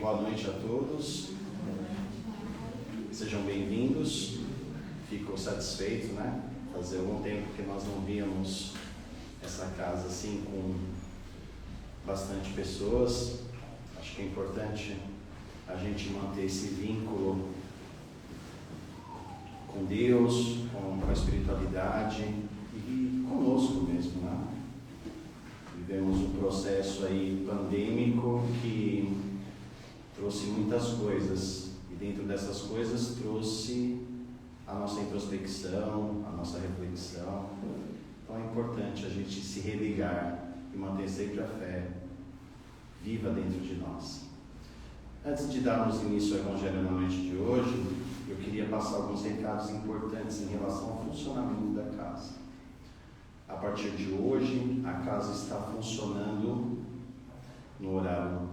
Boa noite a todos, sejam bem-vindos. Fico satisfeito, Fazia algum tempo que nós não víamos essa casa assim com bastante pessoas. Acho que é importante a gente manter esse vínculo com Deus, com a espiritualidade e conosco mesmo, Vivemos um processo aí pandêmico que trouxe muitas coisas, e dentro dessas coisas trouxe a nossa introspecção, a nossa reflexão. Então é importante a gente se religar e manter sempre a fé viva dentro de nós. Antes de darmos início ao Evangelho na noite de hoje, eu queria passar alguns recados importantes em relação ao funcionamento da casa. A partir de hoje, a casa está funcionando no horário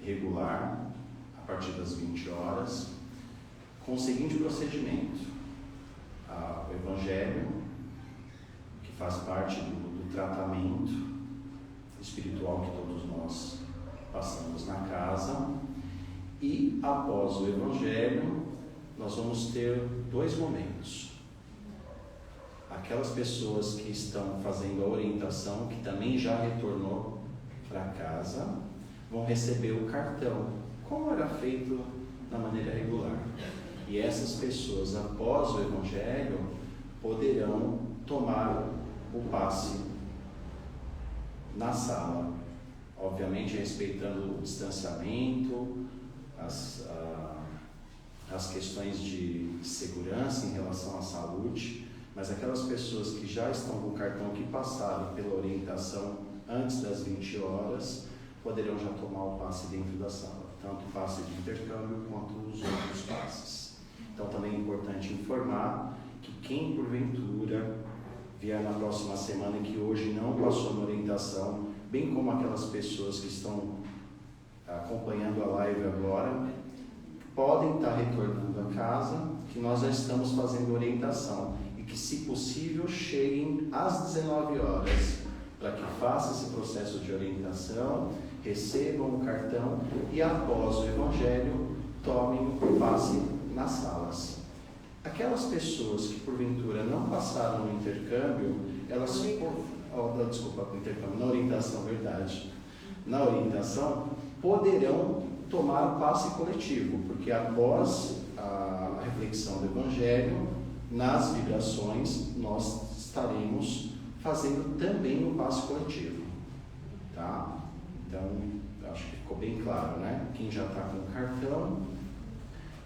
regular, a partir das 20 horas, com o seguinte procedimento: o Evangelho, que faz parte do tratamento espiritual que todos nós passamos na casa, e após o Evangelho, nós vamos ter dois momentos. Aquelas pessoas que estão fazendo a orientação, que também já retornou para casa, vão receber o cartão, como era feito na maneira regular. E essas pessoas, após o Evangelho, poderão tomar o passe na sala, obviamente respeitando o distanciamento, as questões de segurança em relação à saúde. Mas aquelas pessoas que já estão com o cartão, que passaram pela orientação antes das 20 horas, poderão já tomar o passe dentro da sala, tanto o passe de intercâmbio quanto os outros passes. Então também é importante informar que quem porventura vier na próxima semana e que hoje não passou na orientação, bem como aquelas pessoas que estão acompanhando a live agora, podem estar retornando a casa, que nós já estamos fazendo orientação. Que, se possível, cheguem às 19 horas, para que façam esse processo de orientação, recebam o cartão e, após o Evangelho, tomem o passe nas salas. Aquelas pessoas que, porventura, não passaram no intercâmbio, elas na orientação, verdade. Na orientação, poderão tomar o passe coletivo, porque após a reflexão do Evangelho, nas vibrações, nós estaremos fazendo também o passe coletivo, tá? Então, acho que ficou bem claro, Quem já está com o cartão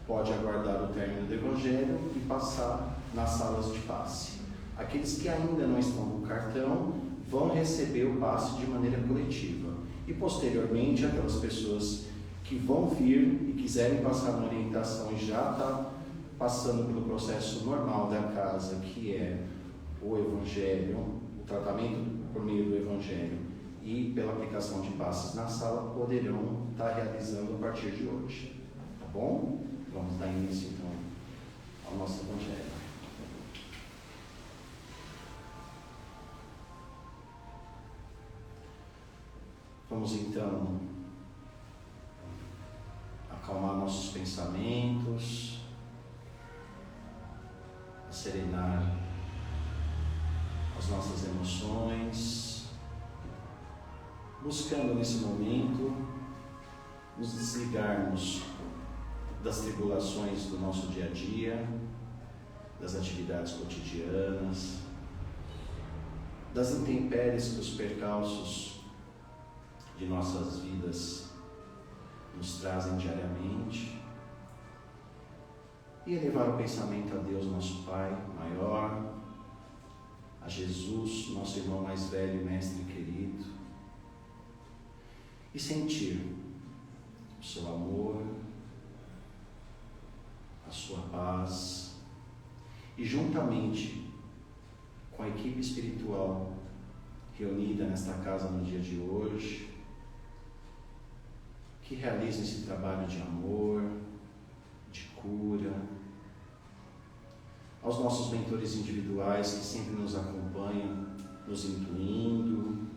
pode aguardar o término do Evangelho e passar nas salas de passe. Aqueles que ainda não estão com o cartão vão receber o passe de maneira coletiva. E, posteriormente, aquelas pessoas que vão vir e quiserem passar na orientação e já está passando pelo processo normal da casa, que é o Evangelho, o tratamento por meio do Evangelho e pela aplicação de passes na sala, poderão estar realizando a partir de hoje. Tá bom? Vamos dar início, então, ao nosso Evangelho. Vamos, então, acalmar nossos pensamentos, serenar as nossas emoções, buscando nesse momento nos desligarmos das tribulações do nosso dia a dia, das atividades cotidianas, das intempéries que os percalços de nossas vidas nos trazem diariamente, e elevar o pensamento a Deus, nosso Pai maior, a Jesus, nosso irmão mais velho e mestre querido, e sentir o seu amor, a sua paz, e juntamente com a equipe espiritual reunida nesta casa no dia de hoje, que realizem esse trabalho de amor, de cura, aos nossos mentores individuais que sempre nos acompanham, nos intuindo,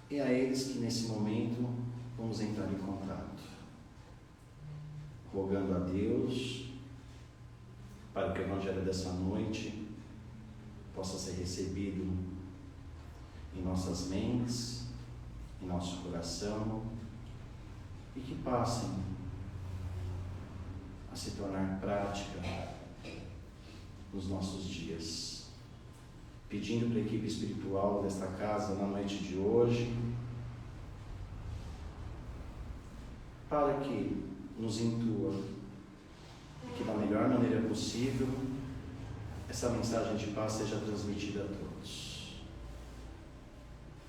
e a eles que nesse momento vamos entrar em contato, rogando a Deus para que o Evangelho dessa noite possa ser recebido em nossas mentes, em nosso coração, e que passem a se tornar prática nos nossos dias. Pedindo para a equipe espiritual desta casa na noite de hoje, para que nos intua e que da melhor maneira possível essa mensagem de paz seja transmitida a todos.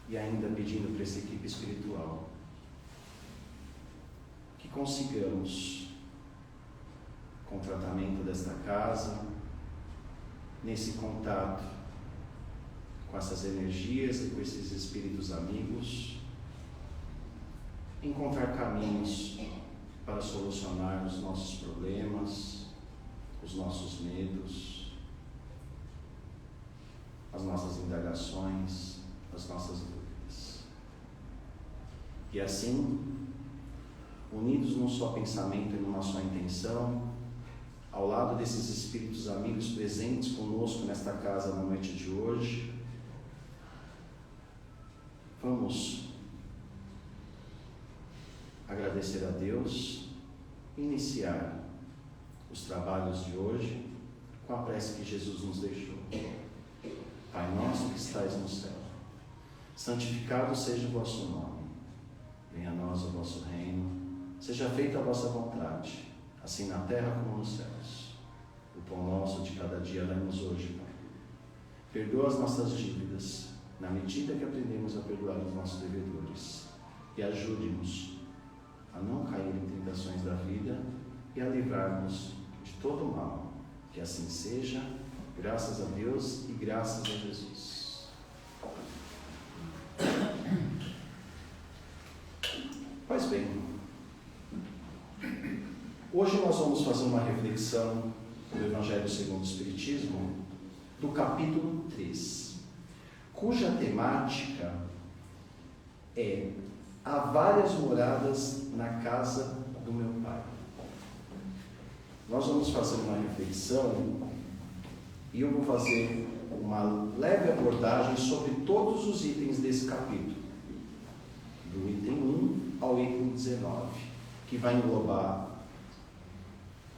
E ainda pedindo para essa equipe espiritual que consigamos, com o tratamento desta casa, nesse contato com essas energias e com esses espíritos amigos, encontrar caminhos para solucionar os nossos problemas, os nossos medos, as nossas indagações, as nossas dúvidas. E assim, unidos num só pensamento e numa só intenção, ao lado desses espíritos amigos presentes conosco nesta casa na noite de hoje, vamos agradecer a Deus e iniciar os trabalhos de hoje com a prece que Jesus nos deixou. Pai nosso que estais no céu, santificado seja o vosso nome. Venha a nós o vosso reino. Seja feita a vossa vontade, assim na terra como nos céus. O pão nosso de cada dia dai-nos hoje, Pai. Perdoa as nossas dívidas, na medida que aprendemos a perdoar os nossos devedores. E ajude-nos a não cair em tentações da vida e a livrar-nos de todo o mal. Que assim seja, graças a Deus e graças a Jesus. Pois bem, hoje nós vamos fazer uma reflexão do Evangelho segundo o Espiritismo, do capítulo 3, cuja temática é: há várias moradas na casa do meu Pai. Nós vamos fazer uma reflexão e eu vou fazer uma leve abordagem sobre todos os itens desse capítulo, do item 1 ao item 19, que vai englobar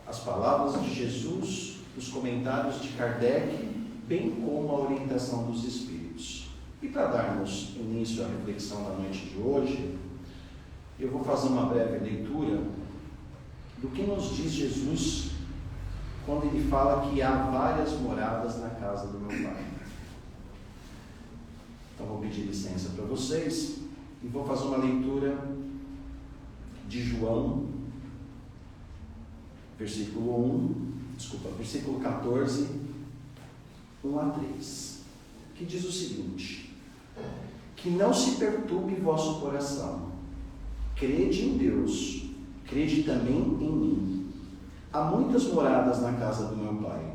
as palavras de Jesus, os comentários de Kardec, bem como a orientação dos Espíritos. E para darmos início à reflexão da noite de hoje, eu vou fazer uma breve leitura do que nos diz Jesus quando ele fala que há várias moradas na casa do meu Pai. Então vou pedir licença para vocês e vou fazer uma leitura de João, versículo 14, 1 a 3, que diz o seguinte: que não se perturbe vosso coração, crede em Deus, crede também em mim. Há muitas moradas na casa do meu Pai.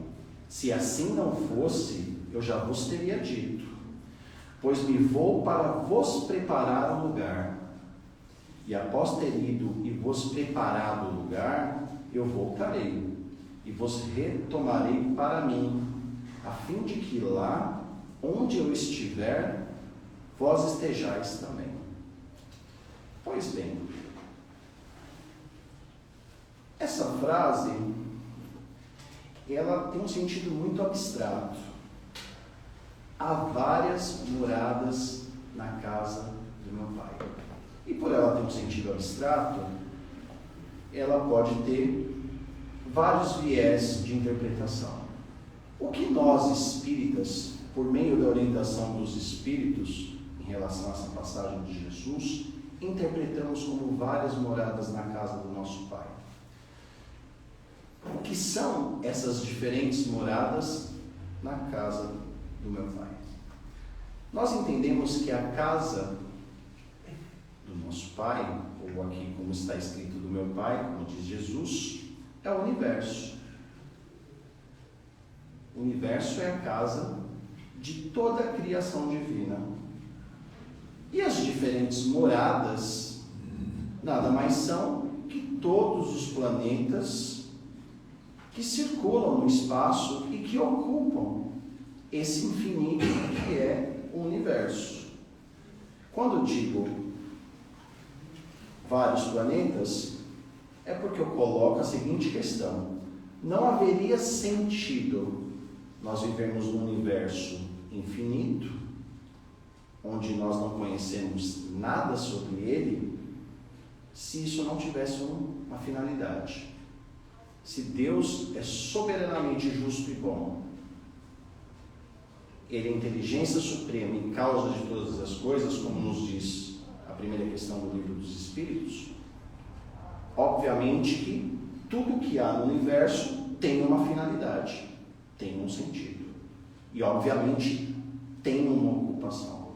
Se assim não fosse, eu já vos teria dito, pois me vou para vos preparar um lugar. E após ter ido e vos preparado o lugar, eu voltarei e vos retomarei para mim, a fim de que lá onde eu estiver, vós estejais também. Pois bem, essa frase, ela tem um sentido muito abstrato. Há várias moradas na casa do meu Pai. E por ela ter um sentido abstrato, ela pode ter vários viés de interpretação. O que nós espíritas, por meio da orientação dos Espíritos, em relação a essa passagem de Jesus, interpretamos como várias moradas na casa do nosso Pai? O que são essas diferentes moradas na casa do meu Pai? Nós entendemos que a casa do nosso Pai, ou aqui como está escrito do meu Pai, como diz Jesus, é o universo. O universo é a casa de toda a criação divina. E as diferentes moradas nada mais são que todos os planetas que circulam no espaço e que ocupam esse infinito que é o universo. Quando eu digo vários planetas, é porque eu coloco a seguinte questão: não haveria sentido nós vivermos num universo infinito, onde nós não conhecemos nada sobre ele, se isso não tivesse uma finalidade. Se Deus é soberanamente justo e bom, Ele é inteligência suprema e causa de todas as coisas, como nos diz a primeira questão do Livro dos Espíritos, obviamente que tudo que há no universo tem uma finalidade, tem um sentido. E obviamente tem uma ocupação.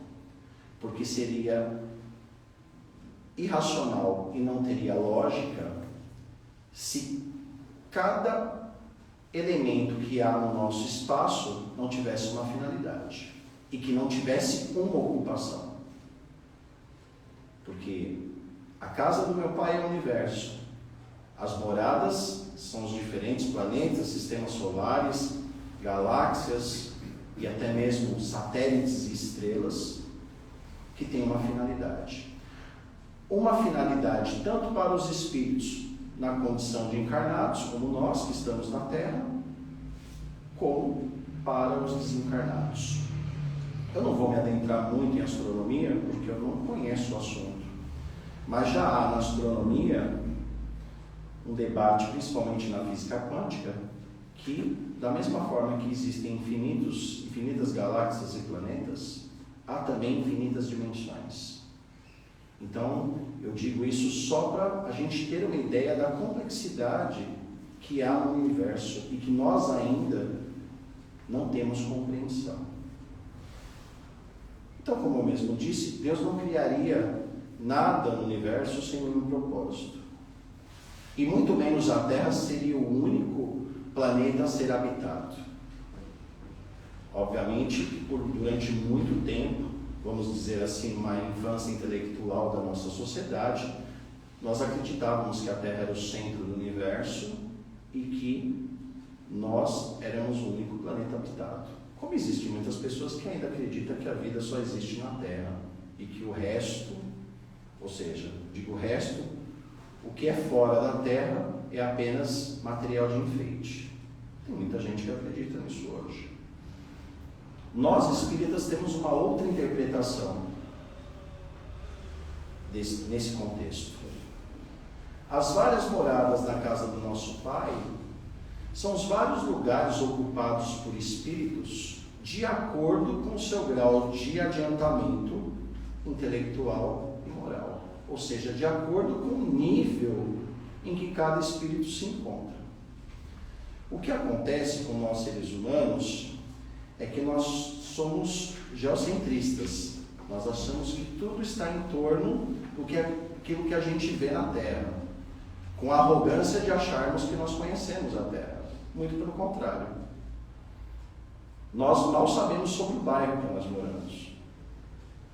Porque seria irracional e não teria lógica se cada elemento que há no nosso espaço não tivesse uma finalidade e que não tivesse uma ocupação. Porque a casa do meu pai é o universo, as moradas são os diferentes planetas, sistemas solares, galáxias e até mesmo satélites e estrelas que têm uma finalidade. Uma finalidade tanto para os espíritos na condição de encarnados, como nós que estamos na Terra, como para os desencarnados. Eu não vou me adentrar muito em astronomia, porque eu não conheço o assunto, mas já há na astronomia um debate, principalmente na física quântica, que, da mesma forma que existem infinitas galáxias e planetas, há também infinitas dimensões. Então, eu digo isso só para a gente ter uma ideia da complexidade que há no universo e que nós ainda não temos compreensão. Então, como eu mesmo disse, Deus não criaria nada no universo sem nenhum propósito. E muito menos a Terra seria o único planeta a ser habitado. Obviamente, durante muito tempo, vamos dizer assim, uma infância intelectual da nossa sociedade, nós acreditávamos que a Terra era o centro do universo e que nós éramos o único planeta habitado. Como existem muitas pessoas que ainda acreditam que a vida só existe na Terra e que o resto, ou seja, digo o resto, o que é fora da Terra é apenas material de enfeite. Tem muita gente que acredita nisso hoje. Nós espíritas temos uma outra interpretação nesse contexto. As várias moradas da casa do nosso Pai são os vários lugares ocupados por espíritos de acordo com o seu grau de adiantamento intelectual e moral, ou seja, de acordo com o nível em que cada espírito se encontra. O que acontece com nós seres humanos é que nós somos geocentristas. Nós achamos que tudo está em torno daquilo que a gente vê na Terra, com a arrogância de acharmos que nós conhecemos a Terra. Muito pelo contrário. Nós mal sabemos sobre o bairro que nós moramos.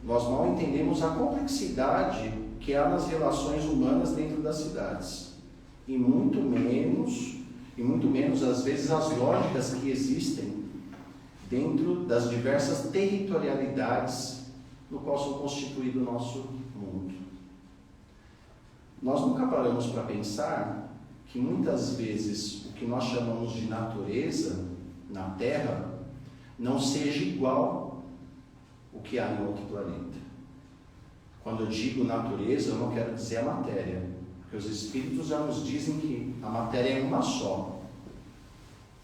Nós mal entendemos a complexidade que há nas relações humanas dentro das cidades. E muito menos, às vezes, as lógicas que existem dentro das diversas territorialidades no qual são constituído o nosso mundo. Nós nunca paramos para pensar que muitas vezes o que nós chamamos de natureza na Terra não seja igual o que há em outro planeta. Quando eu digo natureza, eu não quero dizer a matéria, porque os espíritos já nos dizem que a matéria é uma só,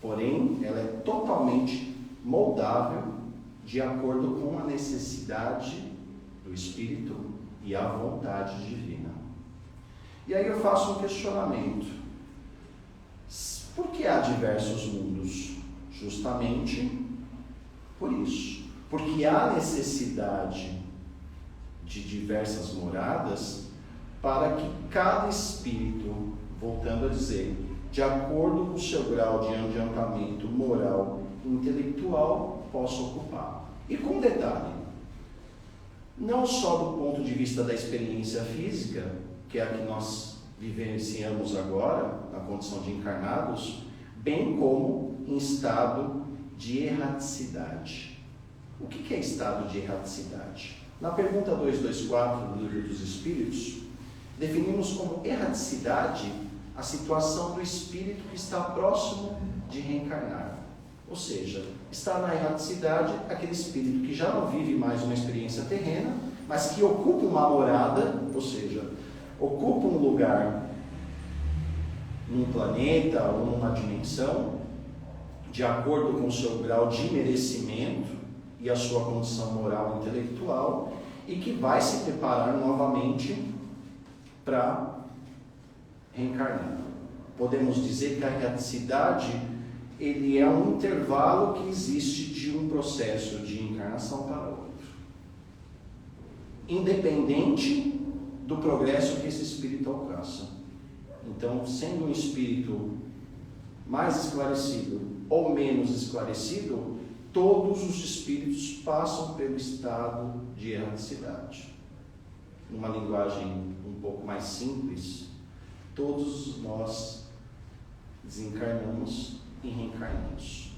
porém ela é totalmente moldável de acordo com a necessidade do espírito e a vontade divina. E aí eu faço um questionamento: por que há diversos mundos? Justamente por isso, porque há necessidade de diversas moradas para que cada espírito, voltando a dizer, de acordo com o seu grau de adiantamento moral e intelectual, possa ocupar. E com detalhe, não só do ponto de vista da experiência física, que é a que nós vivenciamos agora, na condição de encarnados, bem como em estado de erraticidade. O que é estado de erraticidade? Na pergunta 224 do Livro dos Espíritos, definimos como erraticidade a situação do espírito que está próximo de reencarnar. Ou seja, está na erraticidade aquele espírito que já não vive mais uma experiência terrena, mas que ocupa uma morada, ou seja, ocupa um lugar num planeta ou numa dimensão, de acordo com o seu grau de merecimento e a sua condição moral e intelectual, e que vai se preparar novamente para reencarnar. Podemos dizer que a erraticidade, ele é um intervalo que existe de um processo de encarnação para outro, independente do progresso que esse espírito alcança. Então, sendo um espírito mais esclarecido ou menos esclarecido, todos os espíritos passam pelo estado de erraticidade. Numa linguagem um pouco mais simples, todos nós desencarnamos e reencarnamos,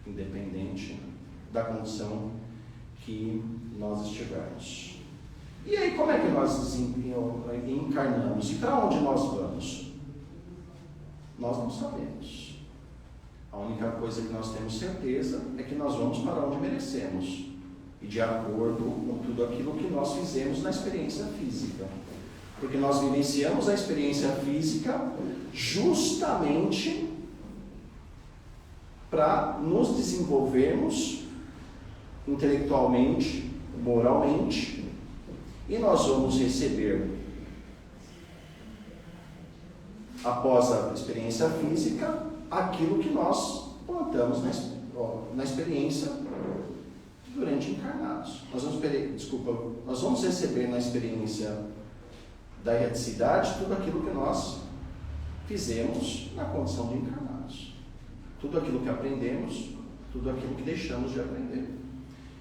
independente da condição que nós estivermos. E aí, como é que nós encarnamos? E para onde nós vamos? Nós não sabemos. A única coisa que nós temos certeza é que nós vamos para onde merecemos, e de acordo com tudo aquilo que nós fizemos na experiência física. Porque nós vivenciamos a experiência física justamente para nos desenvolvermos intelectualmente, moralmente, e nós vamos receber, após a experiência física, aquilo que nós plantamos na experiência durante encarnados. Nós vamos receber na experiência da erraticidade tudo aquilo que nós fizemos na condição de encarnados. Tudo aquilo que aprendemos, tudo aquilo que deixamos de aprender.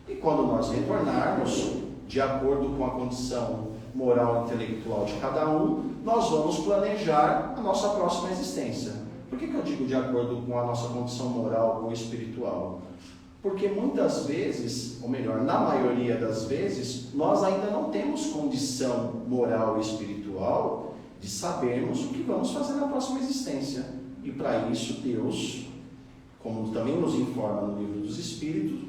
E quando nós retornarmos, de acordo com a condição moral e intelectual de cada um, nós vamos planejar a nossa próxima existência. Por que eu digo de acordo com a nossa condição moral ou espiritual? Porque muitas vezes, ou melhor, na maioria das vezes, nós ainda não temos condição moral e espiritual de sabermos o que vamos fazer na próxima existência. E para isso, Deus, como também nos informa no Livro dos Espíritos,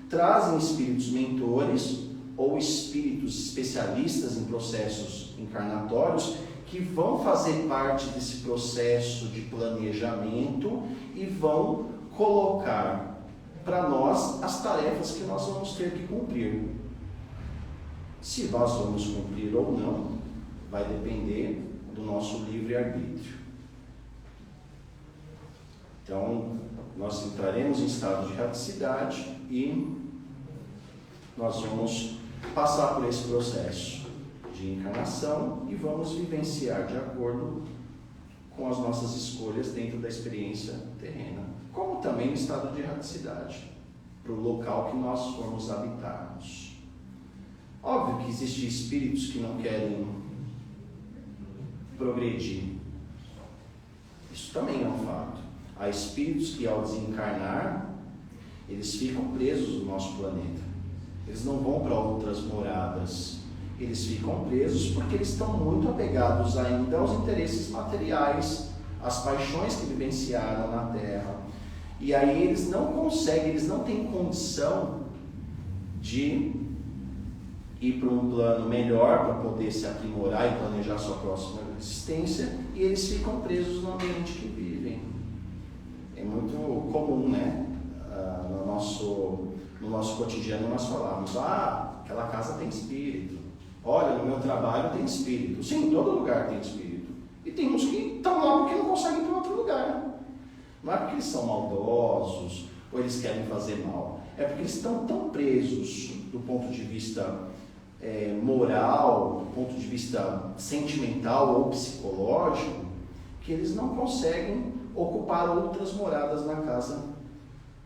trazem espíritos mentores ou espíritos especialistas em processos encarnatórios que vão fazer parte desse processo de planejamento e vão colocar para nós as tarefas que nós vamos ter que cumprir. Se nós vamos cumprir ou não, vai depender do nosso livre-arbítrio. Então, nós entraremos em estado de erraticidade e nós vamos passar por esse processo de encarnação e vamos vivenciar de acordo com as nossas escolhas dentro da experiência terrena, como também no estado de erraticidade, para o local que nós formos habitarmos. Óbvio que existem espíritos que não querem progredir. Isso também é um fato. Há espíritos que, ao desencarnar, eles ficam presos no nosso planeta. Eles não vão para outras moradas. Eles ficam presos porque eles estão muito apegados ainda aos interesses materiais, às paixões que vivenciaram na Terra. E aí eles não conseguem, eles não têm condição de ir para um plano melhor para poder se aprimorar e planejar sua próxima existência, e eles ficam presos no ambiente que vivem. É muito comum, né? No nosso cotidiano nós falamos: aquela casa tem espírito, olha, no meu trabalho tem espírito. Sim, em todo lugar tem espírito. E tem uns que estão lá porque não conseguem ir para outro lugar. Não é porque eles são maldosos ou eles querem fazer mal, é porque eles estão tão presos do ponto de vista moral, do ponto de vista sentimental ou psicológico, que eles não conseguem ocupar outras moradas na casa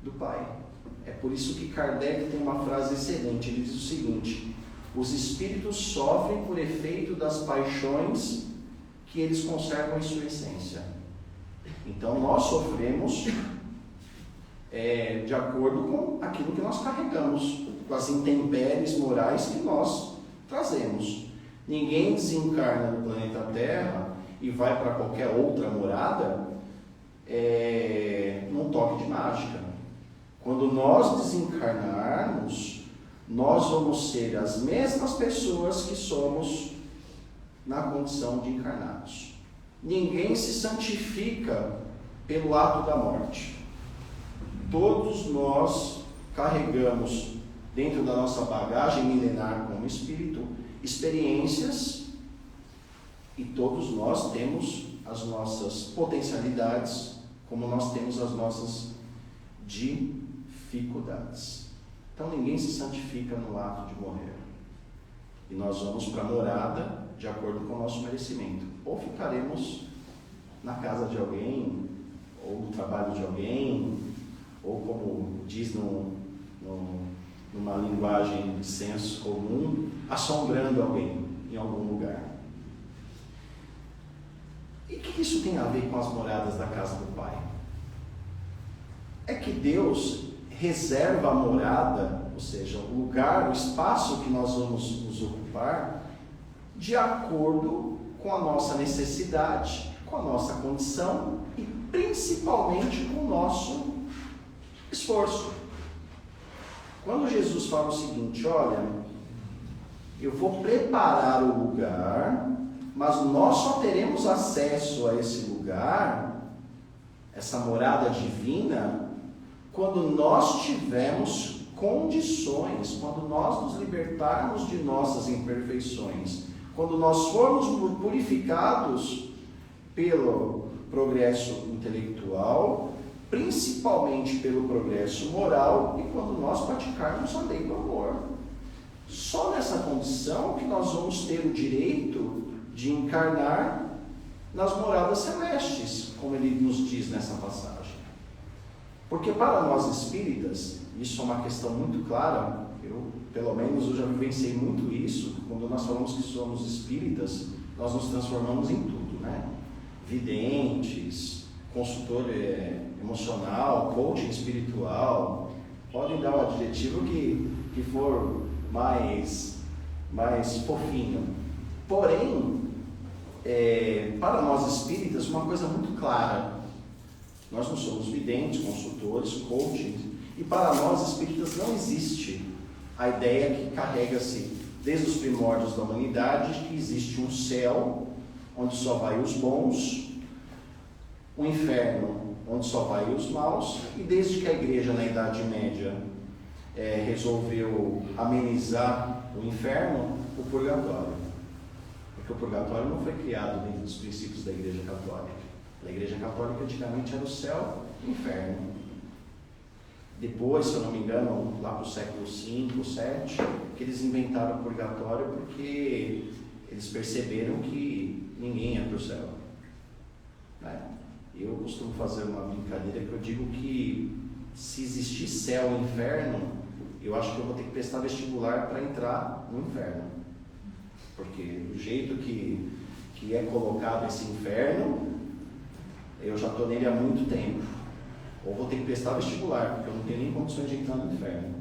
do Pai. É por isso que Kardec tem uma frase excelente. Ele diz o seguinte: Os espíritos sofrem por efeito das paixões que eles conservam em sua essência. Então nós sofremos de acordo com aquilo que nós carregamos, com as intempéries morais que nós trazemos. Ninguém desencarna no planeta Terra e vai para qualquer outra morada num toque de mágica. Quando nós desencarnarmos, nós vamos ser as mesmas pessoas que somos na condição de encarnados. Ninguém se santifica pelo ato da morte. Todos nós carregamos dentro da nossa bagagem milenar como espírito experiências, e todos nós temos as nossas potencialidades, como nós temos as nossas dificuldades. Então ninguém se santifica no ato de morrer. E nós vamos para a morada de acordo com o nosso merecimento. Ou ficaremos na casa de alguém, ou no trabalho de alguém, ou como diz numa linguagem de senso comum, assombrando alguém em algum lugar. E o que isso tem a ver com as moradas da casa do Pai? É que Deus reserva a morada, ou seja, o lugar, o espaço que nós vamos nos ocupar, de acordo com a nossa necessidade, com a nossa condição e principalmente com o nosso esforço. Quando Jesus fala o seguinte: olha, eu vou preparar o lugar, mas nós só teremos acesso a esse lugar, essa morada divina, quando nós tivermos condições, quando nós nos libertarmos de nossas imperfeições, quando nós formos purificados pelo progresso intelectual, principalmente pelo progresso moral, e quando nós praticarmos a lei do amor. Só nessa condição que nós vamos ter o direito de encarnar nas moradas celestes, como ele nos diz nessa passagem. Porque para nós espíritas, isso é uma questão muito clara, pelo menos eu já vivenciei muito isso. Quando nós falamos que somos espíritas, nós nos transformamos em tudo, né? Videntes, consultor emocional, coaching espiritual, podem dar o adjetivo que for mais fofinho. Porém, para nós espíritas, uma coisa muito clara: nós não somos videntes, consultores, coaching, e para nós espíritas não existe a ideia que carrega-se desde os primórdios da humanidade, que existe um céu onde só vai os bons, um inferno onde só vai os maus, e desde que a igreja na Idade Média resolveu amenizar o inferno, o purgatório. Porque o purgatório não foi criado dentro dos princípios da Igreja Católica. A Igreja Católica antigamente era o céu e o inferno. Depois, se eu não me engano, lá para o século V, VII, que eles inventaram o purgatório porque eles perceberam que ninguém ia para o céu. Eu costumo fazer uma brincadeira que eu digo que se existir céu e inferno, eu acho que eu vou ter que prestar vestibular para entrar no inferno. Porque do jeito que é colocado esse inferno, eu já estou nele há muito tempo. Ou vou ter que prestar vestibular, porque eu não tenho nem condições de entrar no inferno.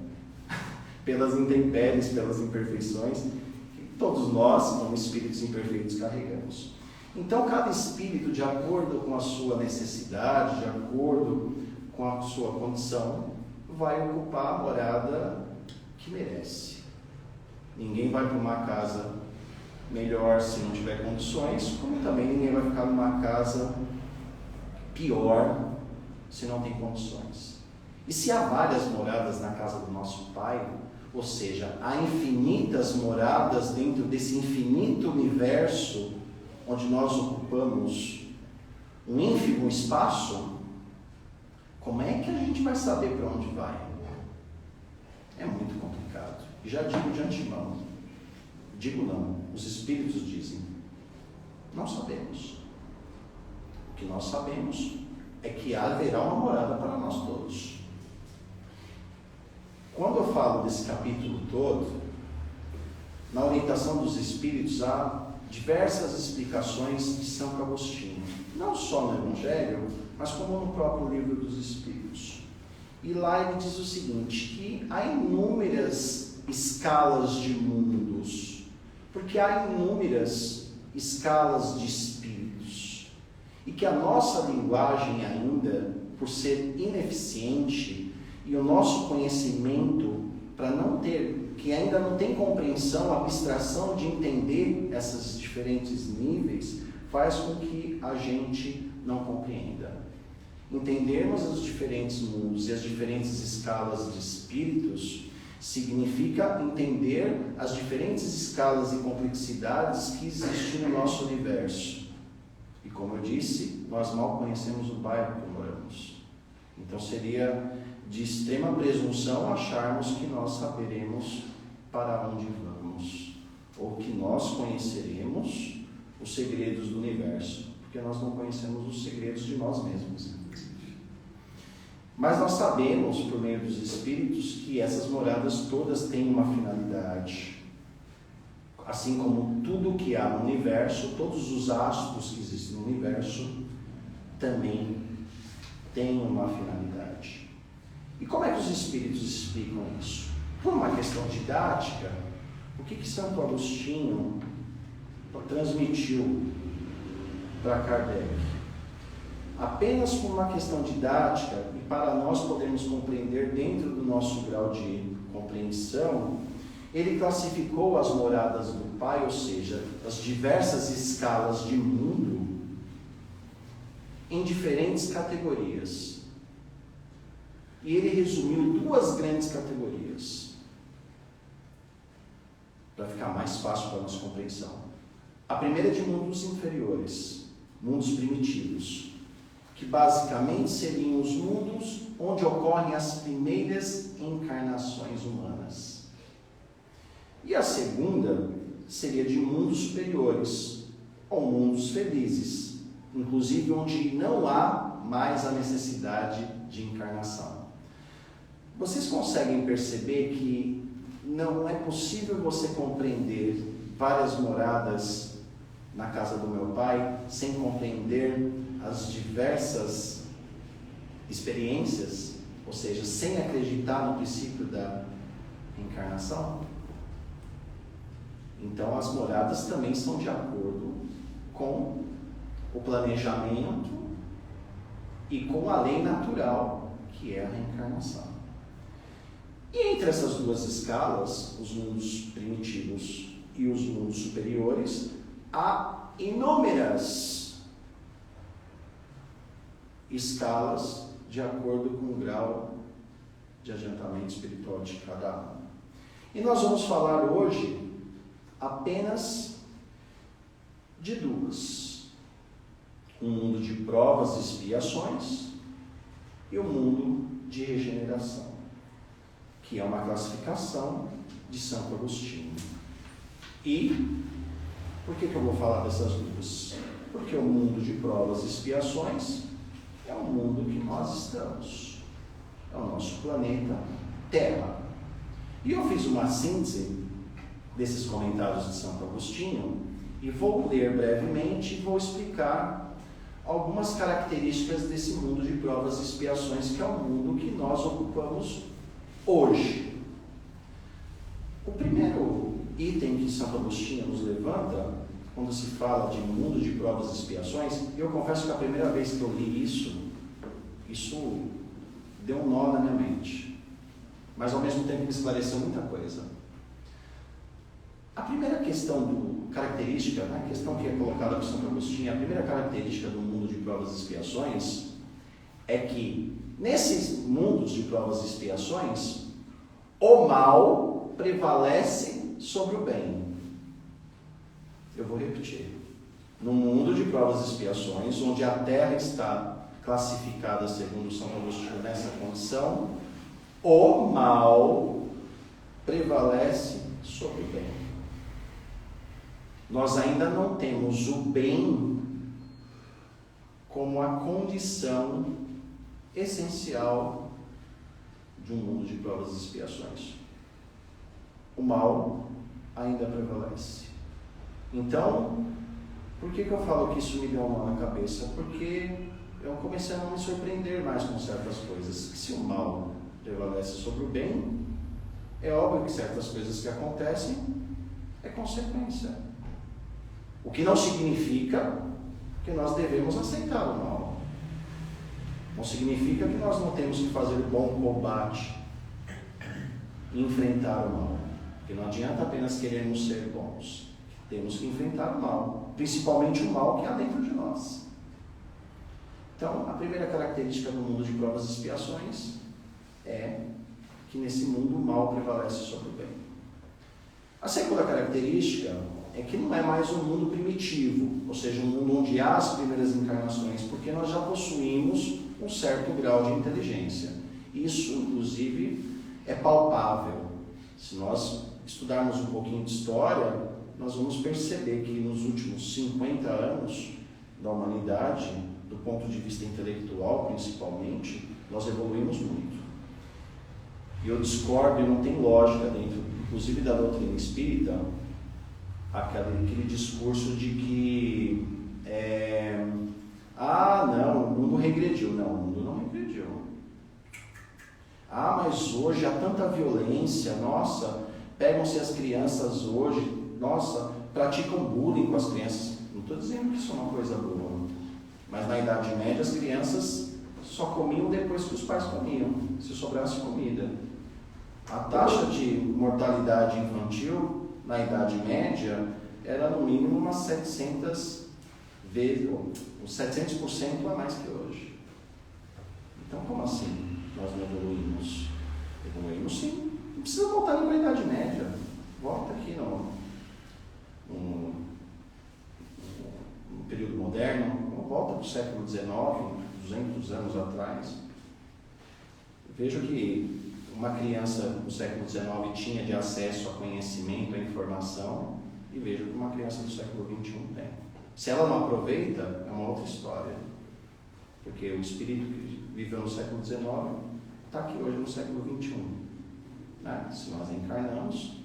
Pelas intempéries, pelas imperfeições que todos nós, como espíritos imperfeitos, carregamos. Então, cada espírito, de acordo com a sua necessidade, de acordo com a sua condição, vai ocupar a morada que merece. Ninguém vai para uma casa melhor se não tiver condições, como também ninguém vai ficar numa casa pior se não tem condições. E se há várias moradas na casa do nosso Pai, ou seja, há infinitas moradas dentro desse infinito universo onde nós ocupamos um ínfimo espaço, como é que a gente vai saber para onde vai? É muito complicado. E já digo de antemão, os espíritos dizem, não sabemos. O que nós sabemos é que haverá uma morada para nós todos. Quando eu falo desse capítulo todo, na orientação dos Espíritos, há diversas explicações de Santo Agostinho, não só no Evangelho, mas como no próprio Livro dos Espíritos. E lá ele diz o seguinte, que há inúmeras escalas de mundos, porque há inúmeras escalas de espíritos, e que a nossa linguagem ainda, por ser ineficiente, e o nosso conhecimento, para não ter, que ainda não tem compreensão, abstração de entender esses diferentes níveis, faz com que a gente não compreenda. Entendermos os diferentes mundos e as diferentes escalas de espíritos significa entender as diferentes escalas e complexidades que existem no nosso universo. E como eu disse, nós mal conhecemos o bairro que moramos. Então seria de extrema presunção acharmos que nós saberemos para onde vamos, ou que nós conheceremos os segredos do universo, porque nós não conhecemos os segredos de nós mesmos, inclusive. Mas nós sabemos, por meio dos Espíritos, que essas moradas todas têm uma finalidade. Assim como tudo que há no universo, todos os astros que existem no universo, também têm uma finalidade. E como é que os Espíritos explicam isso? Por uma questão didática, o que Santo Agostinho transmitiu para Kardec? Apenas por uma questão didática, e para nós podermos compreender dentro do nosso grau de compreensão, ele classificou as moradas do Pai, ou seja, as diversas escalas de mundo, em diferentes categorias. E ele resumiu duas grandes categorias, para ficar mais fácil para a nossa compreensão. A primeira é de mundos inferiores, mundos primitivos, que basicamente seriam os mundos onde ocorrem as primeiras encarnações humanas. E a segunda seria de mundos superiores, ou mundos felizes, inclusive onde não há mais a necessidade de encarnação. Vocês conseguem perceber que não é possível você compreender várias moradas na casa do meu pai sem compreender as diversas experiências, ou seja, sem acreditar no princípio da encarnação? Então as moradas também são de acordo com o planejamento e com a lei natural, que é a reencarnação. E entre essas duas escalas, os mundos primitivos e os mundos superiores, há inúmeras escalas de acordo com o grau de adiantamento espiritual de cada um. E nós vamos falar hoje apenas de duas: o mundo de provas e expiações e o mundo de regeneração, que é uma classificação de Santo Agostinho. E por que eu vou falar dessas duas? Porque o mundo de provas e expiações é o mundo que nós estamos, é o nosso planeta Terra. E eu fiz uma síntese desses comentários de Santo Agostinho e vou ler brevemente e vou explicar algumas características desse mundo de provas e expiações, que é o mundo que nós ocupamos hoje. O primeiro item que Santo Agostinho nos levanta, quando se fala de mundo de provas e expiações, eu confesso que a primeira vez que eu li isso deu um nó na minha mente, mas ao mesmo tempo me esclareceu muita coisa. A primeira característica, a questão que é colocada por Santo Agostinho, a primeira característica do mundo de provas e expiações é que nesses mundos de provas e expiações, o mal prevalece sobre o bem. Eu vou repetir. No mundo de provas e expiações, onde a Terra está classificada segundo Santo Agostinho nessa condição, o mal prevalece sobre o bem. Nós ainda não temos o bem como a condição essencial de um mundo de provas e expiações. O mal ainda prevalece. Então, por que eu falo que isso me deu uma na cabeça? Porque eu comecei a não me surpreender mais com certas coisas. Que se o mal prevalece sobre o bem, é óbvio que certas coisas que acontecem é consequência. O que não significa que nós devemos aceitar o mal. Não significa que nós não temos que fazer o bom combate e enfrentar o mal. Porque não adianta apenas querermos ser bons. Temos que enfrentar o mal, principalmente o mal que há dentro de nós. Então, a primeira característica do mundo de provas e expiações é que nesse mundo o mal prevalece sobre o bem. A segunda característica é que não é mais um mundo primitivo, ou seja, um mundo onde há as primeiras encarnações, porque nós já possuímos um certo grau de inteligência. Isso, inclusive, é palpável. Se nós estudarmos um pouquinho de história, nós vamos perceber que nos últimos 50 anos da humanidade, do ponto de vista intelectual principalmente, nós evoluímos muito. E eu discordo, e não tem lógica dentro, inclusive da doutrina espírita, aquele discurso de que não, o mundo regrediu. Não, o mundo não regrediu. Mas hoje há tanta violência, nossa, pegam-se as crianças hoje, nossa, praticam bullying com as crianças. Não estou dizendo que isso é uma coisa boa, mas na Idade Média as crianças só comiam depois que os pais comiam, se sobrasse comida. A taxa de mortalidade infantil na Idade Média era no mínimo umas 700 vezes, uns 700% a mais que hoje. Então, como assim nós não evoluímos? Evoluímos sim. Não precisa voltar na Idade Média. Volta aqui no período moderno, volta para o século XIX, 200 anos atrás. Veja que uma criança no século XIX tinha de acesso a conhecimento, a informação, e veja que uma criança do século XXI tem. Se ela não aproveita, é uma outra história. Porque o espírito que viveu no século XIX está aqui hoje no século XXI. Se nós encarnamos,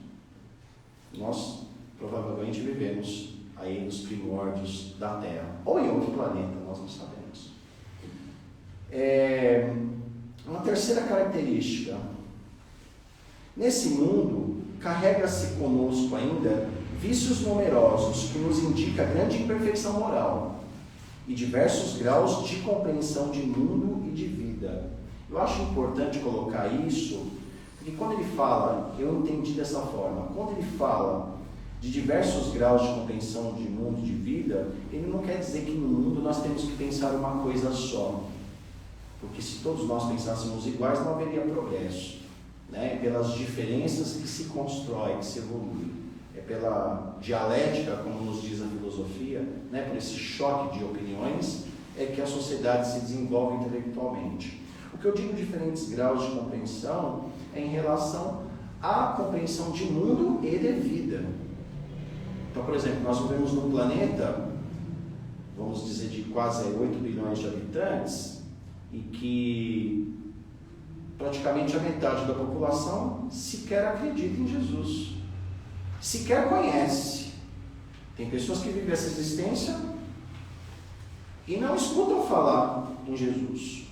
nós provavelmente vivemos aí nos primórdios da Terra, ou em outro planeta, nós não sabemos. Uma terceira característica: nesse mundo carrega-se conosco ainda vícios numerosos que nos indica grande imperfeição moral e diversos graus de compreensão de mundo e de vida. Eu acho importante colocar isso, porque quando ele fala, eu entendi dessa forma, quando ele fala de diversos graus de compreensão de mundo e de vida, ele não quer dizer que no mundo nós temos que pensar uma coisa só, porque se todos nós pensássemos iguais não haveria progresso, né? Pelas diferenças que se constrói, que se evolui, é pela dialética, como nos diz a filosofia, né? Por esse choque de opiniões é que a sociedade se desenvolve intelectualmente. O que eu digo diferentes graus de compreensão é em relação à compreensão de mundo e de vida. Então, por exemplo, nós vivemos num planeta, vamos dizer, de quase 8 bilhões de habitantes, e que praticamente a metade da população sequer acredita em Jesus, sequer conhece. Tem pessoas que vivem essa existência e não escutam falar em Jesus.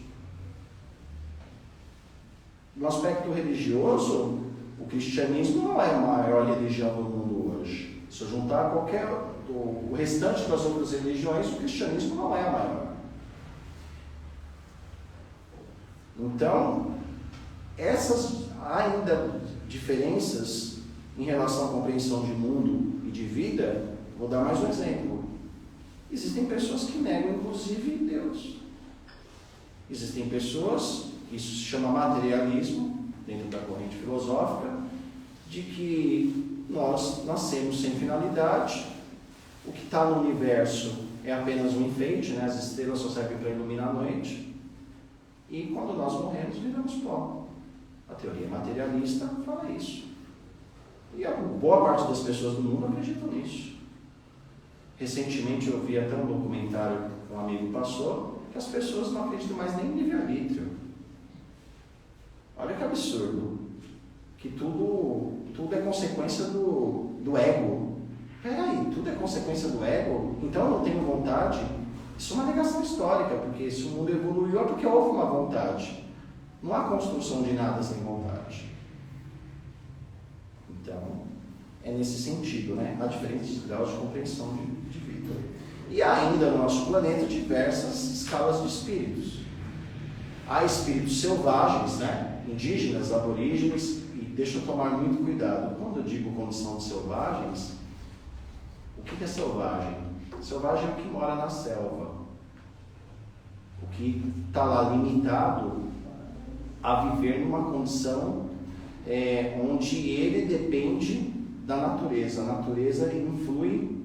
No aspecto religioso, o cristianismo não é a maior religião do mundo hoje. Se eu juntar o restante das outras religiões, o cristianismo não é a maior. Então, essas ainda diferenças em relação à compreensão de mundo e de vida, vou dar mais um exemplo. Existem pessoas que negam, inclusive, Deus. Existem pessoas, isso se chama materialismo, dentro da corrente filosófica, de que nós nascemos sem finalidade, o que está no universo é apenas um enfeite, né? As estrelas só servem para iluminar a noite, e quando nós morremos, viramos pó. A teoria materialista fala isso. E a boa parte das pessoas do mundo acreditam nisso. Recentemente eu vi até um documentário que um amigo passou, que as pessoas não acreditam mais nem em livre-arbítrio. Olha que absurdo. Que tudo é consequência do do ego. Peraí, tudo é consequência do ego? Então eu não tenho vontade? Isso é uma negação histórica, porque se o mundo evoluiu é porque houve uma vontade. Não há construção de nada sem vontade. Então, é nesse sentido, né? Há diferentes graus de compreensão de vida. E há ainda no nosso planeta diversas escalas de espíritos. Há espíritos selvagens, né? Indígenas, aborígenes, e deixa eu tomar muito cuidado. Quando eu digo condição de selvagens, o que é selvagem? Selvagem é o que mora na selva. O que está lá limitado a viver numa condição onde ele depende da natureza. A natureza influi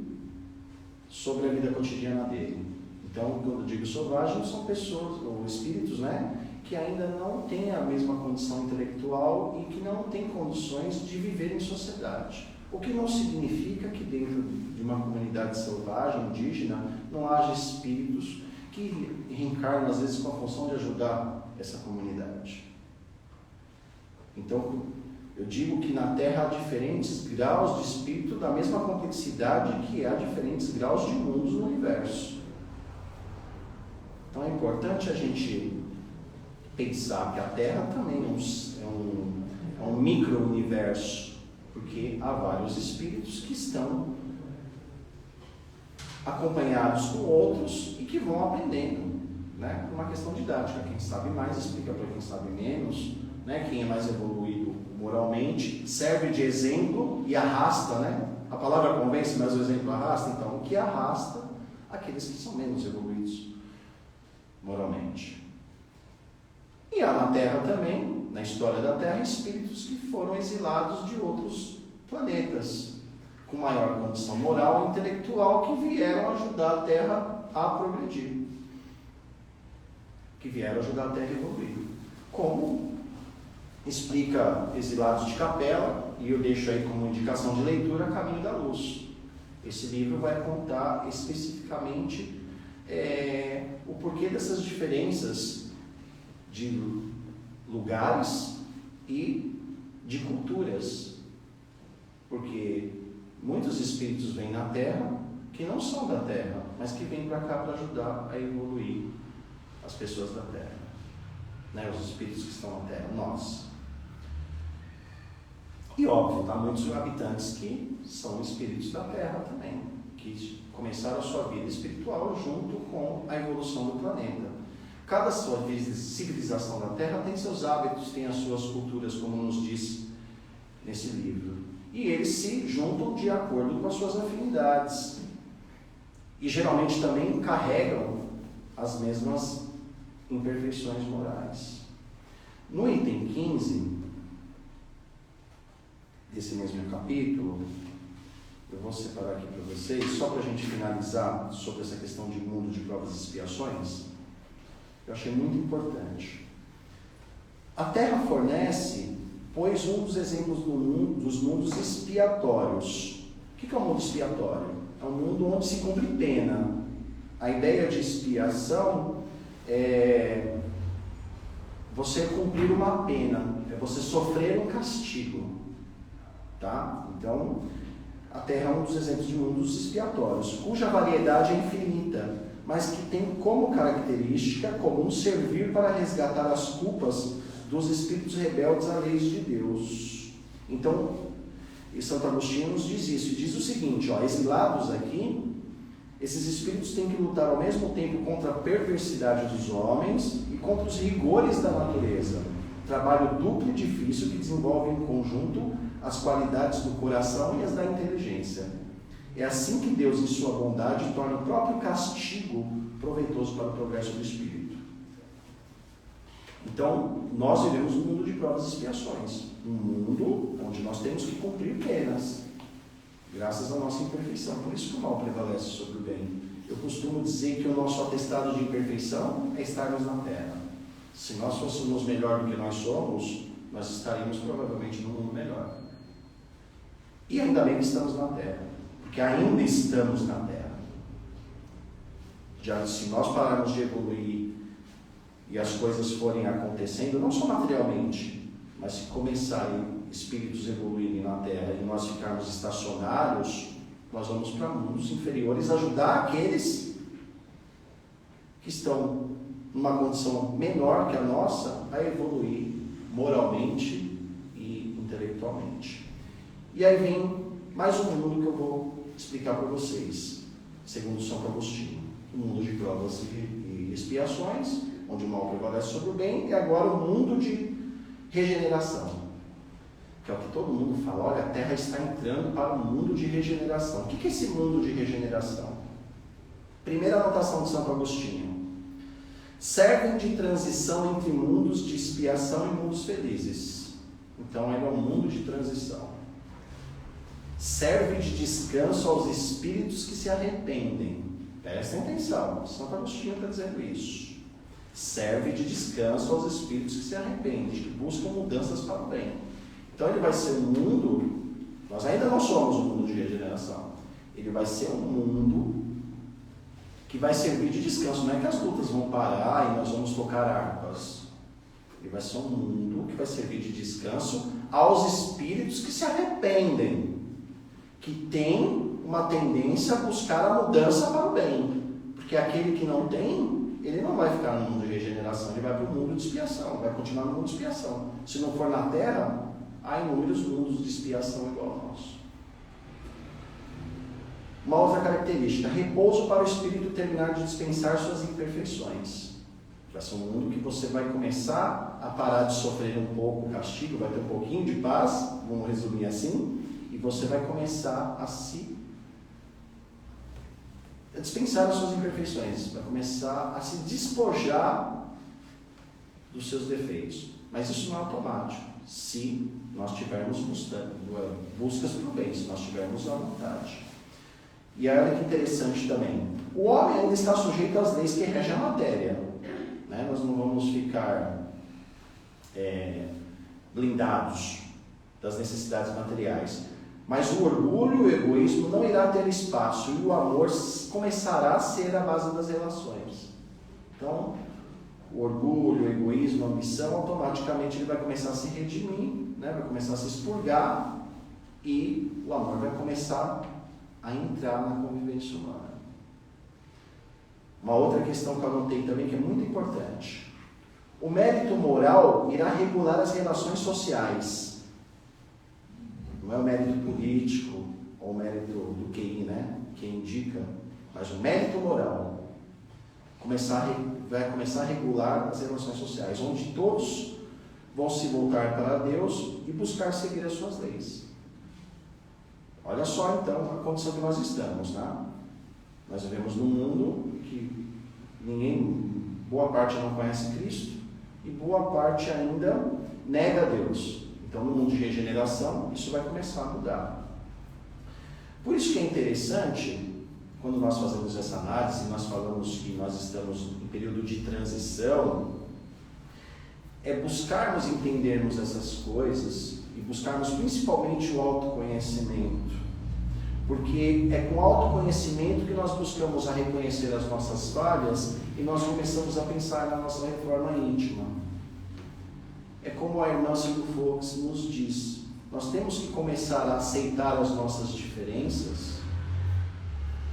sobre a vida cotidiana dele. Então, quando eu digo selvagem, são pessoas ou espíritos, né, que ainda não têm a mesma condição intelectual e que não têm condições de viver em sociedade. O que não significa que dentro de uma comunidade selvagem, indígena, não haja espíritos que reencarnam, às vezes, com a função de ajudar essa comunidade. Então, eu digo que na Terra há diferentes graus de espírito da mesma complexidade que há diferentes graus de mundos no universo. Então é importante a gente pensar que a Terra também é um micro-universo, porque há vários espíritos que estão acompanhados com outros e que vão aprendendo, né? Por uma questão didática. Quem sabe mais explica para quem sabe menos, né? Quem é mais evoluído moralmente serve de exemplo e arrasta, né? A palavra convence, mas o exemplo arrasta. Então, o que arrasta aqueles que são menos evoluídos moralmente. E há na Terra também, na história da Terra, espíritos que foram exilados de outros planetas, com maior condição moral e intelectual, que vieram ajudar a Terra a progredir, que vieram ajudar a Terra a evoluir. Como explica Exilados de Capela, e eu deixo aí como indicação de leitura Caminho da Luz. Esse livro vai contar especificamente o porquê dessas diferenças de lugares e de culturas. Porque muitos espíritos vêm na Terra que não são da Terra, mas que vêm para cá para ajudar a evoluir as pessoas da Terra, né? Os espíritos que estão na Terra, nós. E óbvio, há muitos habitantes que são espíritos da Terra também, que começaram a sua vida espiritual junto com a evolução do planeta. Cada civilização da Terra tem seus hábitos, tem as suas culturas, como nos diz nesse livro. E eles se juntam de acordo com as suas afinidades. E geralmente também carregam as mesmas imperfeições morais. No item 15 desse mesmo capítulo, eu vou separar aqui para vocês, só para a gente finalizar sobre essa questão de mundo de provas e expiações, eu achei muito importante. A Terra fornece, pois, um dos exemplos dos mundos expiatórios. O que é um mundo expiatório? É um mundo onde se cumpre pena. A ideia de expiação é você cumprir uma pena, é você sofrer um castigo. Tá? Então, a Terra é um dos exemplos de mundos expiatórios, cuja variedade é infinita, mas que tem como característica comum servir para resgatar as culpas dos espíritos rebeldes às leis de Deus. Então, e Santo Agostinho nos diz isso, e diz o seguinte, exilados aqui, esses espíritos têm que lutar ao mesmo tempo contra a perversidade dos homens e contra os rigores da natureza, trabalho duplo e difícil que desenvolve em conjunto as qualidades do coração e as da inteligência. É assim que Deus, em sua bondade, torna o próprio castigo proveitoso para o progresso do espírito. Então, nós vivemos um mundo de provas e expiações, um mundo onde nós temos que cumprir penas, graças à nossa imperfeição. Por isso que o mal prevalece sobre o bem. Eu costumo dizer que o nosso atestado de imperfeição é estarmos na Terra. Se nós fôssemos melhor do que nós somos, nós estaríamos provavelmente num mundo melhor. E ainda bem que estamos na Terra, porque ainda estamos na Terra. Já se nós pararmos de evoluir e as coisas forem acontecendo, não só materialmente, mas se começarem espíritos evoluírem na Terra e nós ficarmos cargos estacionários, nós vamos para mundos inferiores ajudar aqueles que estão numa condição menor que a nossa a evoluir moralmente e intelectualmente. E aí vem mais um mundo que eu vou explicar para vocês, segundo Santo Agostinho. O mundo de provas e expiações, onde o mal prevalece sobre o bem, e agora o mundo de regeneração, que é o que todo mundo fala. Olha, a Terra está entrando para o mundo de regeneração. O que é esse mundo de regeneração? Primeira anotação de Santo Agostinho: servem de transição entre mundos de expiação e mundos felizes. Então ele é um mundo de transição. Serve de descanso aos espíritos que se arrependem. Prestem atenção, Santo Agostinho está dizendo isso. Serve de descanso aos espíritos que se arrependem, que buscam mudanças para o bem. Então ele vai ser um mundo, nós ainda não somos um mundo de regeneração, ele vai ser um mundo que vai servir de descanso. Não é que as lutas vão parar e nós vamos tocar harpas. Ele vai ser um mundo que vai servir de descanso aos espíritos que se arrependem, que têm uma tendência a buscar a mudança para o bem. Porque aquele que não tem, ele não vai ficar no mundo de regeneração, ele vai para o mundo de expiação, vai continuar no mundo de expiação. Se não for na Terra, há inúmeros mundos de expiação igual ao nosso. Uma outra característica: repouso para o espírito terminar de dispensar suas imperfeições. Vai ser um mundo que você vai começar a parar de sofrer um pouco o castigo, vai ter um pouquinho de paz, vamos resumir assim, e você vai começar a dispensar as suas imperfeições, vai começar a se despojar dos seus defeitos. Mas isso não é automático, se nós tivermos buscas para o bem, se nós tivermos a vontade. E olha que interessante também, o homem ainda está sujeito às leis que regem a matéria, né? Nós não vamos ficar blindados das necessidades materiais, mas o orgulho e o egoísmo não irá ter espaço, e o amor começará a ser a base das relações. Então, o orgulho, o egoísmo, a ambição, automaticamente ele vai começar a se redimir, né? Vai começar a se expurgar, e o amor vai começar a entrar na convivência humana. Uma outra questão que eu anotei também, que é muito importante: o mérito moral irá regular as relações sociais. Não é o mérito político ou o mérito do QI, né, que indica, mas o mérito moral vai começar a regular as relações sociais, onde todos vão se voltar para Deus e buscar seguir as suas leis. Olha só então a condição que nós estamos, né? Nós vivemos num mundo que boa parte não conhece Cristo e boa parte ainda nega a Deus. Então, no mundo de regeneração, isso vai começar a mudar. Por isso que é interessante, quando nós fazemos essa análise, nós falamos que nós estamos em período de transição, é buscarmos entendermos essas coisas e buscarmos principalmente o autoconhecimento. Porque é com o autoconhecimento que nós buscamos a reconhecer as nossas falhas e nós começamos a pensar na nossa reforma íntima. É como a irmã Silvia Fox nos diz, nós temos que começar a aceitar as nossas diferenças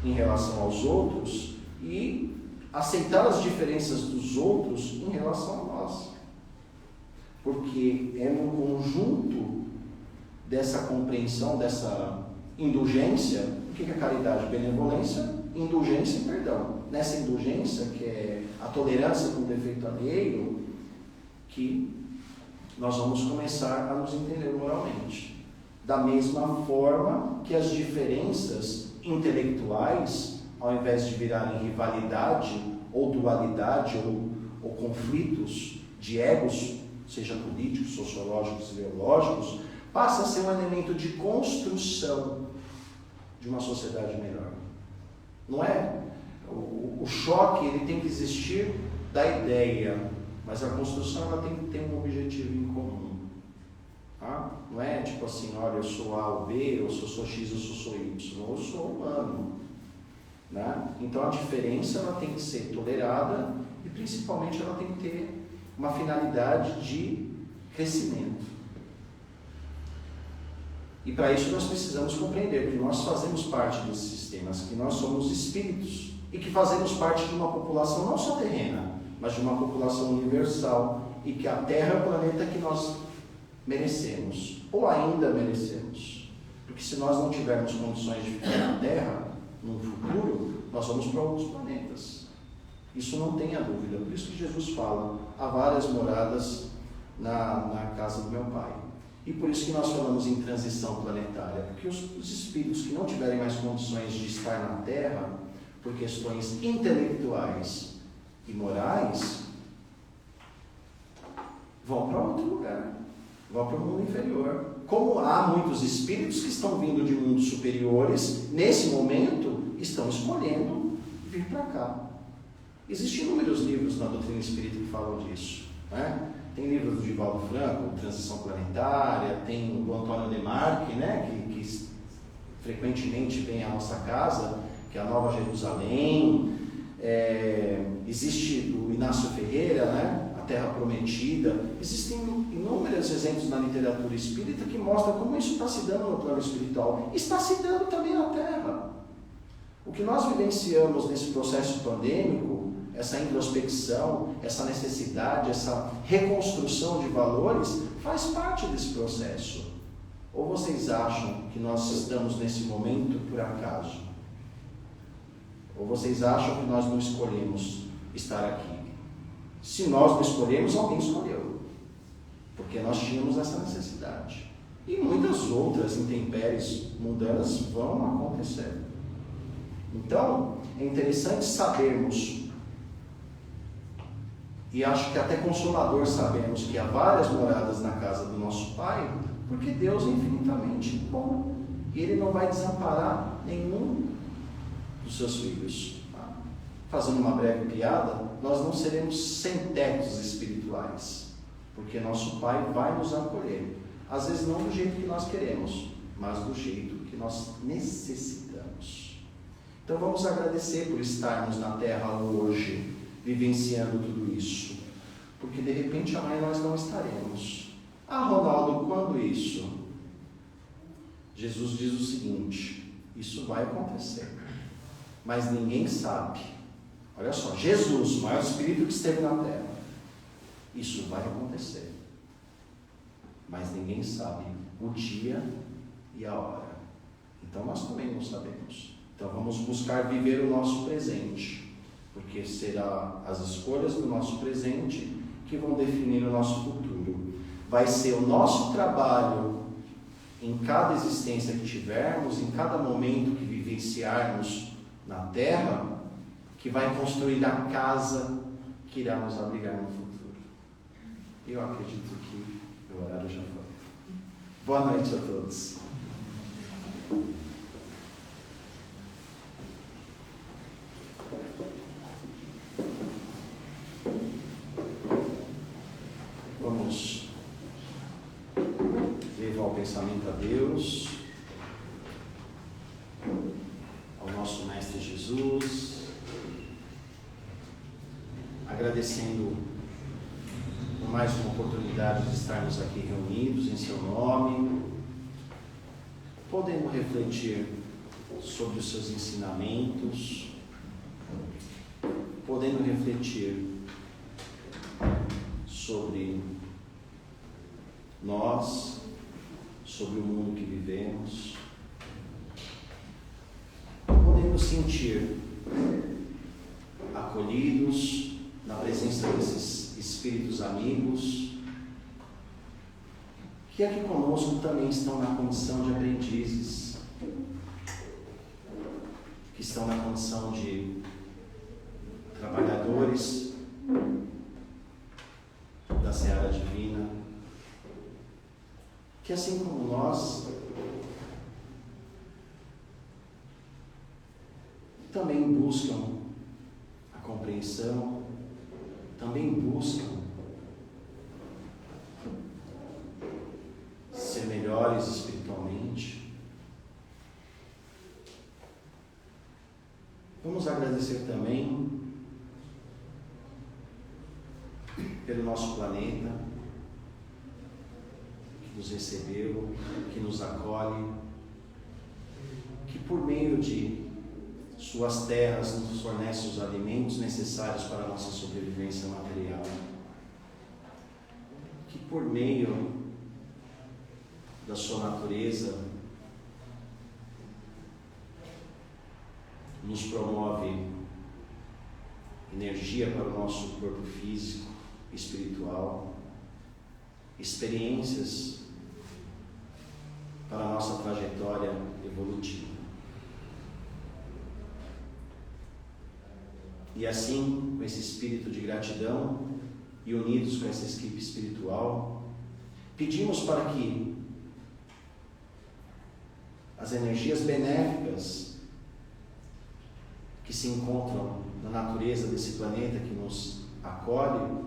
em relação aos outros e aceitar as diferenças dos outros em relação a nós. Porque é no conjunto dessa compreensão, dessa indulgência, o que é caridade? Benevolência, indulgência e perdão. Nessa indulgência, que é a tolerância com o defeito alheio, que nós vamos começar a nos entender moralmente. Da mesma forma que as diferenças intelectuais, ao invés de virarem rivalidade, ou dualidade, ou conflitos de egos, seja políticos, sociológicos, ideológicos, passa a ser um elemento de construção de uma sociedade melhor. Não é? O choque ele tem que existir da ideia, mas a construção ela tem que ter um objetivo em comum. Tá? Não é tipo assim, olha, eu sou A ou B, ou se eu sou X ou se eu sou Y, eu sou humano. Né? Então a diferença ela tem que ser tolerada e principalmente ela tem que ter uma finalidade de crescimento. E para isso nós precisamos compreender que nós fazemos parte desses sistemas, que nós somos espíritos e que fazemos parte de uma população não só terrena, mas de uma população universal, e que a Terra é o planeta que nós merecemos, ou ainda merecemos. Porque se nós não tivermos condições de ficar na Terra, no futuro, nós vamos para outros planetas. Isso não tenha dúvida. Por isso que Jesus fala, há várias moradas na casa do meu Pai. E por isso que nós falamos em transição planetária, porque os espíritos que não tiverem mais condições de estar na Terra, por questões intelectuais e morais, vão para outro lugar, vão para o mundo inferior. Como há muitos espíritos que estão vindo de mundos superiores, nesse momento, estão escolhendo vir para cá. Existem inúmeros livros na doutrina espírita que falam disso, né? Tem livros do Divaldo Franco, Transição Planetária, tem do Antônio Demarque, né? que frequentemente vem à nossa casa, que é a Nova Jerusalém. Existe o Inácio Ferreira, né? A Terra Prometida. Existem inúmeros exemplos na literatura espírita que mostram como isso está se dando no plano espiritual. Está se dando também na Terra. O que nós vivenciamos nesse processo pandêmico, essa introspecção, essa necessidade, essa reconstrução de valores, faz parte desse processo. Ou vocês acham que nós estamos nesse momento por acaso? Ou vocês acham que nós não escolhemos estar aqui? Se nós não escolhemos, alguém escolheu. Porque nós tínhamos essa necessidade. E muitas outras intempéries mundanas vão acontecer. Então, é interessante sabermos, e acho que até consolador sabermos, que há várias moradas na casa do nosso Pai, porque Deus é infinitamente bom. E Ele não vai desamparar nenhum dos seus filhos. Fazendo uma breve piada, nós não seremos sem-tetos espirituais, porque nosso Pai vai nos acolher. Às vezes não do jeito que nós queremos, mas do jeito que nós necessitamos. Então vamos agradecer por estarmos na Terra hoje, vivenciando tudo isso, porque de repente amanhã nós não estaremos. Ah, Ronaldo, quando isso? Jesus diz o seguinte: isso vai acontecer, mas ninguém sabe. Olha só, Jesus, o maior Espírito que esteve na Terra, isso vai acontecer, mas ninguém sabe o dia e a hora. Então nós também não sabemos. Então vamos buscar viver o nosso presente, porque será as escolhas do nosso presente que vão definir o nosso futuro. Vai ser o nosso trabalho em cada existência que tivermos, em cada momento que vivenciarmos na Terra, que vai construir a casa que irá nos abrigar no futuro. Eu acredito que o horário já foi. Boa noite a todos. Vamos levar o pensamento a Deus, ao nosso Mestre Jesus, agradecendo por mais uma oportunidade de estarmos aqui reunidos em seu nome, podendo refletir sobre os seus ensinamentos, podendo refletir sobre nós, sobre o mundo que vivemos, podendo sentir acolhidos na presença desses espíritos amigos, que aqui conosco também estão na condição de aprendizes, que estão na condição de trabalhadores da seara divina, que assim como nós, também buscam a compreensão, também buscam ser melhores espiritualmente. Vamos agradecer também pelo nosso planeta, que nos recebeu, que nos acolhe, que por meio de suas terras nos fornece os alimentos necessários para a nossa sobrevivência material, que por meio da sua natureza nos promove energia para o nosso corpo físico, espiritual, experiências para a nossa trajetória evolutiva. E assim, com esse espírito de gratidão e unidos com essa equipe espiritual, pedimos para que as energias benéficas que se encontram na natureza desse planeta que nos acolhe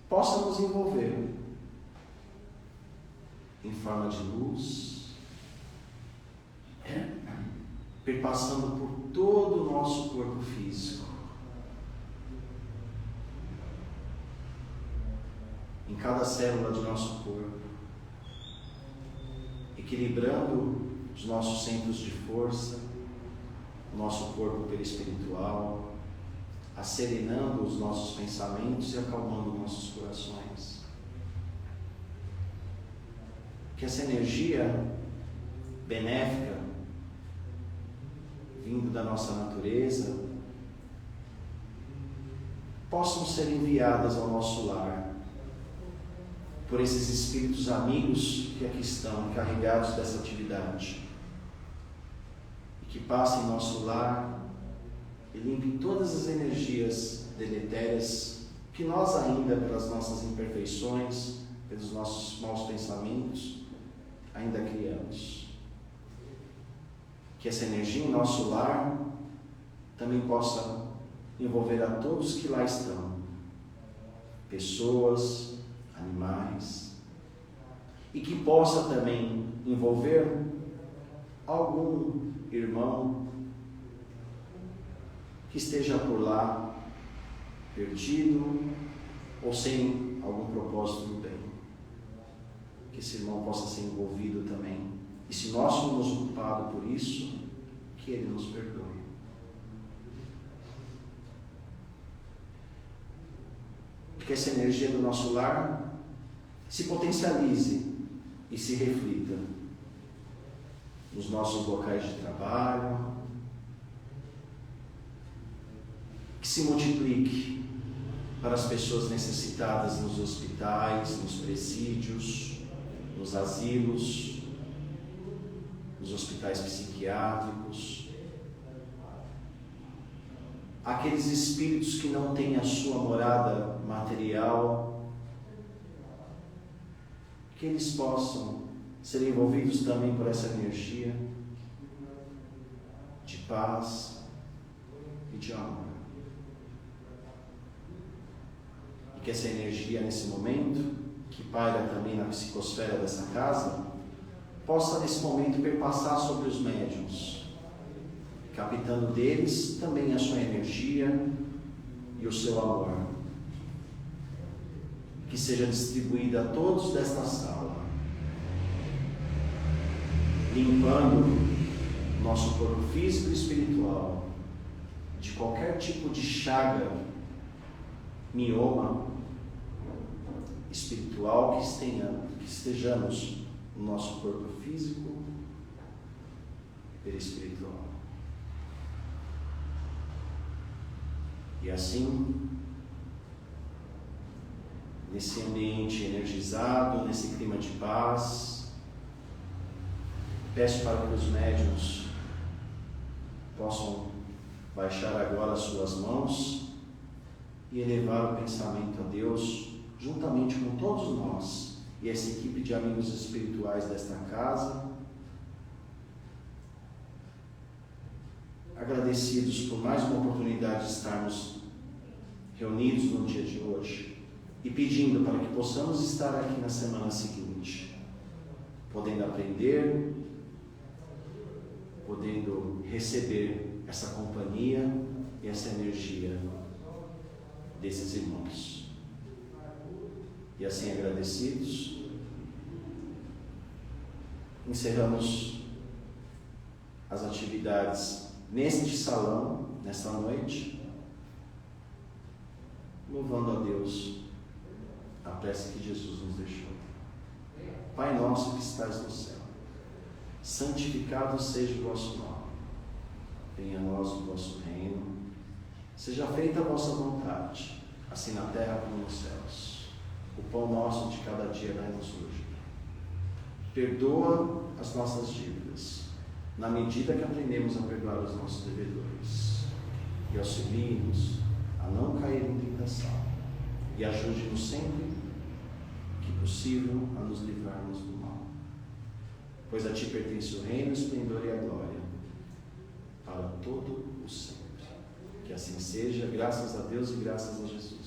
possam nos envolver em forma de luz, perpassando por todo o nosso corpo físico, em cada célula de nosso corpo, equilibrando os nossos centros de força, o nosso corpo perispiritual, acerenando os nossos pensamentos e acalmando nossos corações. Que essa energia benéfica, vindo da nossa natureza, possam ser enviadas ao nosso lar por esses espíritos amigos que aqui estão, encarregados dessa atividade, e que passem em nosso lar e limpem todas as energias deletérias que nós ainda, pelas nossas imperfeições, pelos nossos maus pensamentos, ainda criamos. Que essa energia em nosso lar também possa envolver a todos que lá estão, pessoas, animais, e que possa também envolver algum irmão que esteja por lá, perdido ou sem algum propósito no bem. Que esse irmão possa ser envolvido também. E se nós somos culpados por isso, que ele nos perdoe. Que essa energia do nosso lar se potencialize e se reflita nos nossos locais de trabalho, que se multiplique para as pessoas necessitadas nos hospitais, nos presídios, nos asilos, nos hospitais psiquiátricos, aqueles espíritos que não têm a sua morada material, que eles possam ser envolvidos também por essa energia de paz e de amor. E que essa energia, nesse momento, que paira também na psicosfera dessa casa, possa nesse momento perpassar sobre os médiuns, captando deles também a sua energia e o seu amor, que seja distribuída a todos desta sala, limpando nosso corpo físico e espiritual de qualquer tipo de chaga, mioma espiritual que estejamos no nosso corpo físico e perispiritual. E assim, nesse ambiente energizado, nesse clima de paz, peço para que os médiuns possam baixar agora as suas mãos e elevar o pensamento a Deus, juntamente com todos nós e essa equipe de amigos espirituais desta casa, agradecidos por mais uma oportunidade de estarmos reunidos no dia de hoje e pedindo para que possamos estar aqui na semana seguinte, podendo aprender, podendo receber essa companhia e essa energia desses irmãos. E assim, agradecidos, encerramos as atividades neste salão, nesta noite, louvando a Deus a prece que Jesus nos deixou. Pai nosso que estás no céu, santificado seja o vosso nome. Venha a nós o vosso reino. Seja feita a vossa vontade, assim na terra como nos céus. O pão nosso de cada dia dai-nos hoje. Perdoa as nossas dívidas, na medida que aprendemos a perdoar os nossos devedores. E auxilie-nos a não cair em tentação. E ajude-nos sempre que possível a nos livrarmos do mal. Pois a ti pertence o reino, o esplendor e a glória, para todo o sempre. Que assim seja, graças a Deus e graças a Jesus.